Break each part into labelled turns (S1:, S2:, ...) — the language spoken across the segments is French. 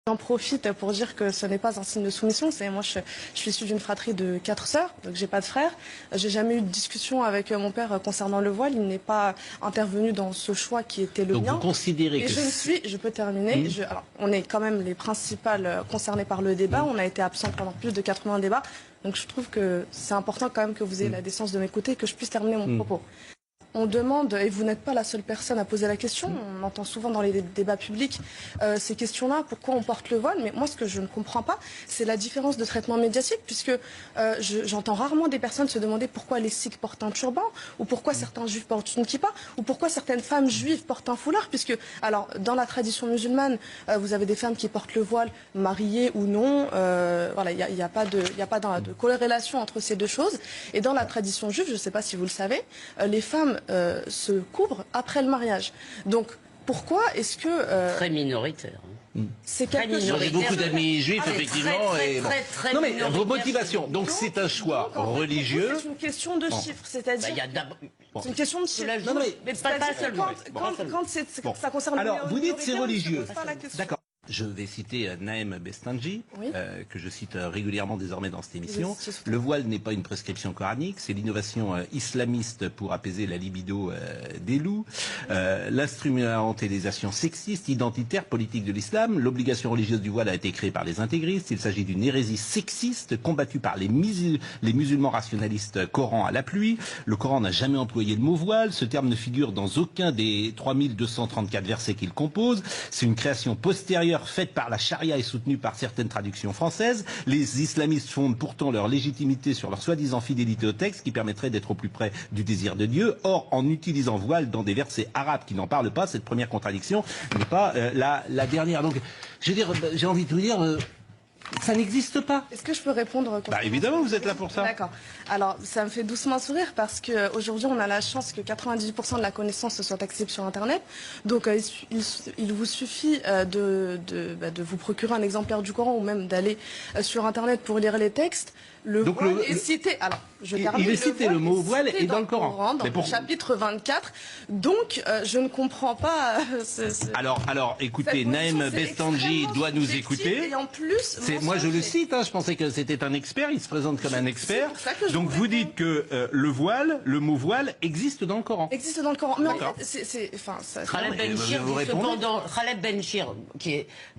S1: J'en profite pour dire que ce n'est pas un signe de soumission. Moi, je suis issue d'une fratrie de 4 sœurs, donc j'ai pas de frère. J'ai jamais eu de discussion avec mon père concernant le voile. Il n'est pas intervenu dans ce choix qui était le mien.
S2: Donc vous considérez que...
S1: Je peux terminer. Alors, on est quand même les principales concernées par le débat. On a été absents pendant plus de 80 débats. Donc je trouve que c'est important quand même que vous ayez la décence de m'écouter et que je puisse terminer mon propos. On demande, et vous n'êtes pas la seule personne à poser la question, on entend souvent dans les débats publics ces questions-là, pourquoi on porte le voile, mais moi ce que je ne comprends pas, c'est la différence de traitement médiatique, puisque j'entends rarement des personnes se demander pourquoi les sikhs portent un turban, ou pourquoi certains juifs portent une kippa, ou pourquoi certaines femmes juives portent un foulard, puisque, alors, dans la tradition musulmane, vous avez des femmes qui portent le voile, mariées ou non, voilà, il n'y a pas de corrélation entre ces deux choses, et dans la tradition juive, je ne sais pas si vous le savez, les femmes se couvrent après le mariage. Donc, pourquoi est-ce que...
S2: Très minoritaire.
S1: C'est quelque chose...
S2: J'ai beaucoup d'amis juifs, effectivement.
S1: Très
S2: non, mais vos motivations, donc c'est un choix religieux.
S1: C'est une question de chiffres, c'est-à-dire... C'est une question de chiffres.
S2: Non, mais pas seulement.
S1: Quand ça concerne...
S2: Alors, vous dites c'est religieux. D'accord. Je vais citer Naïm Bestanji, que je cite régulièrement désormais dans cette émission. Le voile n'est pas une prescription coranique, c'est l'innovation islamiste pour apaiser la libido des loups, l'instrumentalisation sexiste, identitaire, politique de l'islam. L'obligation religieuse du voile a été créée par les intégristes. Il s'agit d'une hérésie sexiste combattue par les musulmans rationalistes Coran à la pluie. Le Coran n'a jamais employé le mot voile. Ce terme ne figure dans aucun des 3234 versets qu'il compose. C'est une création postérieure faite par la charia et soutenue par certaines traductions françaises. Les islamistes fondent pourtant leur légitimité sur leur soi-disant fidélité au texte qui permettrait d'être au plus près du désir de Dieu. Or, en utilisant voile dans des versets arabes qui n'en parlent pas, cette première contradiction n'est pas la dernière. Donc, je veux dire, j'ai envie de vous dire... ça n'existe pas.
S1: Est-ce que je peux répondre?
S2: Évidemment, vous êtes là pour ça.
S1: D'accord. Alors, ça me fait doucement sourire parce qu'aujourd'hui, on a la chance que 98% de la connaissance soit accessible sur Internet. Donc, il vous suffit de vous procurer un exemplaire du Coran ou même d'aller sur Internet pour lire les textes. Le voile est cité. Alors, je termine.
S2: Il est cité, le mot voile est dans le Coran.
S1: Dans le chapitre 24. Donc, je ne comprends pas.
S2: Alors, écoutez, Naïm Bestanji doit nous écouter.
S1: Et en plus,
S2: moi, je le cite. Je pensais que c'était un expert. Il se présente comme un expert. Donc, vous dites que le mot voile existe dans le Coran.
S1: Existe dans le Coran. Mais en fait,
S3: Khaled Benchir,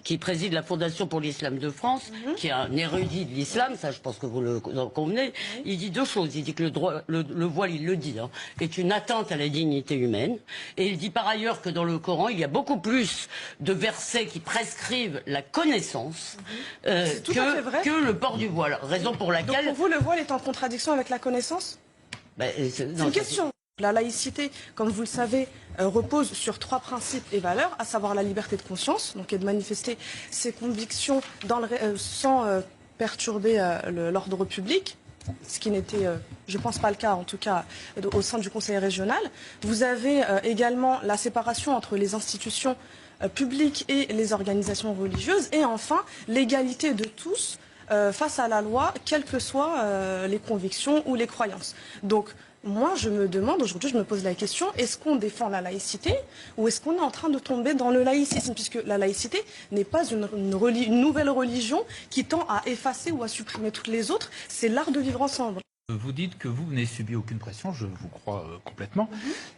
S3: qui préside la Fondation pour l'Islam de France, qui est un érudit de l'islam, ça, je pense que vous le convenez, il dit deux choses. Il dit que le voile, il le dit, est une atteinte à la dignité humaine. Et il dit par ailleurs que dans le Coran, il y a beaucoup plus de versets qui prescrivent la connaissance que le port du voile. Raison pour laquelle...
S1: Donc pour vous, le voile est en contradiction avec la connaissance? C'est une question. La laïcité, comme vous le savez, repose sur 3 principes et valeurs, à savoir la liberté de conscience, donc et de manifester ses convictions sans perturber l'ordre public, ce qui n'était, je pense, pas le cas, en tout cas, au sein du Conseil régional. Vous avez également la séparation entre les institutions publiques et les organisations religieuses, et enfin, l'égalité de tous face à la loi, quelles que soient les convictions ou les croyances. Donc, moi, je me demande, aujourd'hui, je me pose la question, est-ce qu'on défend la laïcité ou est-ce qu'on est en train de tomber dans le laïcisme? Puisque la laïcité n'est pas une nouvelle religion qui tend à effacer ou à supprimer toutes les autres, c'est l'art de vivre ensemble.
S4: Vous dites que vous n'avez subi aucune pression, je vous crois complètement.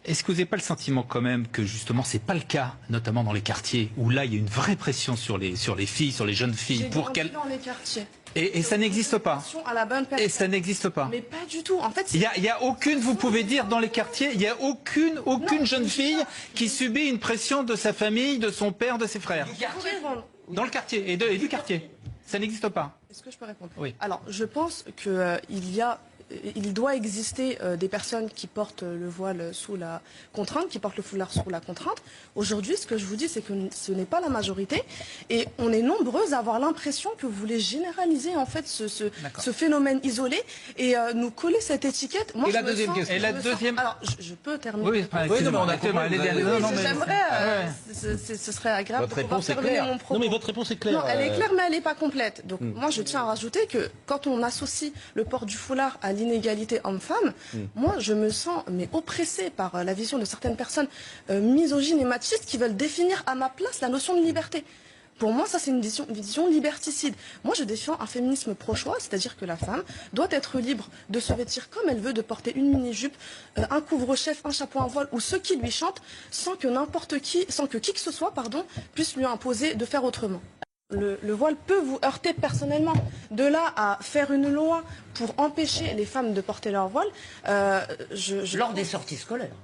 S4: Est-ce que vous n'avez pas le sentiment quand même que justement c'est pas le cas, notamment dans les quartiers, où là il y a une vraie pression sur les filles, sur les jeunes filles,
S1: pour qu'elles... dans les quartiers.
S4: Et ça n'existe pas. Et ça n'existe pas.
S1: Mais pas du tout. En fait,
S4: il y a aucune, vous pouvez dire dans les quartiers, il y a aucune jeune fille qui subit une pression de sa famille, de son père, de ses frères. Dans le quartier et du quartier. Ça n'existe pas.
S1: Est-ce que je peux répondre?
S4: Oui.
S1: Alors, je pense il doit exister des personnes qui portent le voile sous la contrainte, qui portent le foulard sous la contrainte. Aujourd'hui, ce que je vous dis, c'est que ce n'est pas la majorité. Et on est nombreux à avoir l'impression que vous voulez généraliser en fait ce phénomène isolé et nous coller cette étiquette. Moi,
S4: et la deuxième question. Et la deuxième...
S1: Alors, je peux terminer.
S4: Oui, mais on a
S1: j'aimerais, ce serait agréable
S2: de pouvoir terminer mon propos. Non, mais votre réponse est claire.
S1: Non, elle est claire, mais elle n'est pas complète. Donc, moi, je tiens à rajouter que quand on associe le port du foulard à l'inégalité homme-femme, moi je me sens oppressée par la vision de certaines personnes misogynes et machistes qui veulent définir à ma place la notion de liberté. Pour moi, ça, c'est une vision liberticide. Moi, je défends un féminisme pro-choix, c'est-à-dire que la femme doit être libre de se vêtir comme elle veut, de porter une mini-jupe, un couvre-chef, un chapeau, un voile, ou ce qui lui chante, sans que qui que ce soit, puisse lui imposer de faire autrement. Le voile peut vous heurter personnellement. De là à faire une loi pour empêcher les femmes de porter leur voile,
S3: lors des sorties scolaires.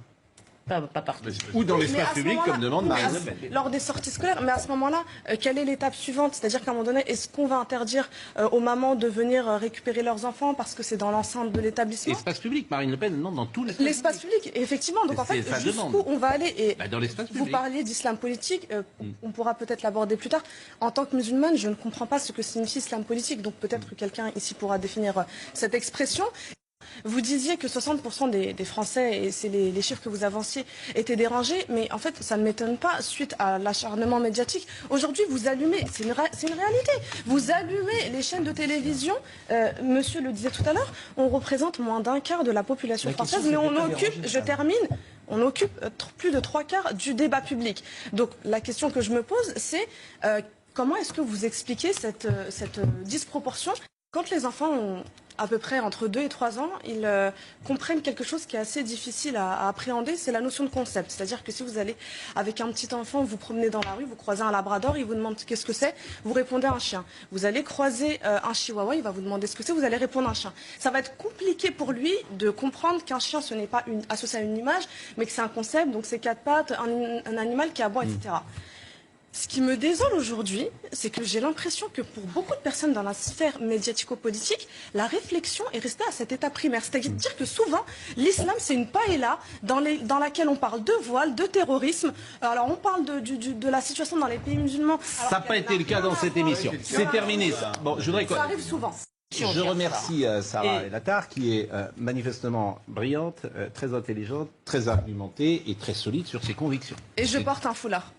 S3: Pas partout.
S2: Ou dans l'espace public, comme demande Marine Le Pen.
S1: Lors des sorties scolaires, mais à ce moment-là, quelle est l'étape suivante? C'est-à-dire qu'à un moment donné, est-ce qu'on va interdire aux mamans de venir récupérer leurs enfants parce que c'est dans l'enceinte de l'établissement?
S2: L'espace public, Marine Le Pen demande dans tout
S1: l'espace public, effectivement. Donc en fait, jusqu'où on va aller? Et
S2: dans l'espace public.
S1: Vous parliez d'islam politique, on pourra peut-être l'aborder plus tard. En tant que musulmane, je ne comprends pas ce que signifie islam politique, donc peut-être que quelqu'un ici pourra définir cette expression. Vous disiez que 60% des Français, et c'est les chiffres que vous avanciez, étaient dérangés, mais en fait, ça ne m'étonne pas, suite à l'acharnement médiatique. Aujourd'hui, vous allumez, c'est une réalité, vous allumez les chaînes de télévision, monsieur le disait tout à l'heure, on représente moins d'un quart de la population française, mais on occupe, je termine, on occupe plus de 3/4 du débat public. Donc la question que je me pose, c'est comment est-ce que vous expliquez cette disproportion quand les enfants ont à peu près entre 2 et 3 ans, ils comprennent quelque chose qui est assez difficile à appréhender, c'est la notion de concept. C'est-à-dire que si vous allez avec un petit enfant, vous promenez dans la rue, vous croisez un labrador, il vous demande qu'est-ce que c'est, vous répondez un chien. Vous allez croiser un chihuahua, il va vous demander ce que c'est, vous allez répondre un chien. Ça va être compliqué pour lui de comprendre qu'un chien, ce n'est pas associé à une image, mais que c'est un concept, donc c'est 4 pattes, un animal qui aboie, etc. Ce qui me désole aujourd'hui, c'est que j'ai l'impression que pour beaucoup de personnes dans la sphère médiatico-politique, la réflexion est restée à cet état primaire. C'est-à-dire que souvent, l'islam, c'est une paella dans laquelle on parle de voile, de terrorisme. Alors on parle de la situation dans les pays musulmans.
S2: Ça n'a pas été le cas dans cette émission. C'est terminé ça. Bon, je voudrais
S1: ça arrive souvent.
S2: Je remercie Sarah El-Attar qui est manifestement brillante, très intelligente, très argumentée et très solide sur ses convictions.
S1: Et je porte un foulard.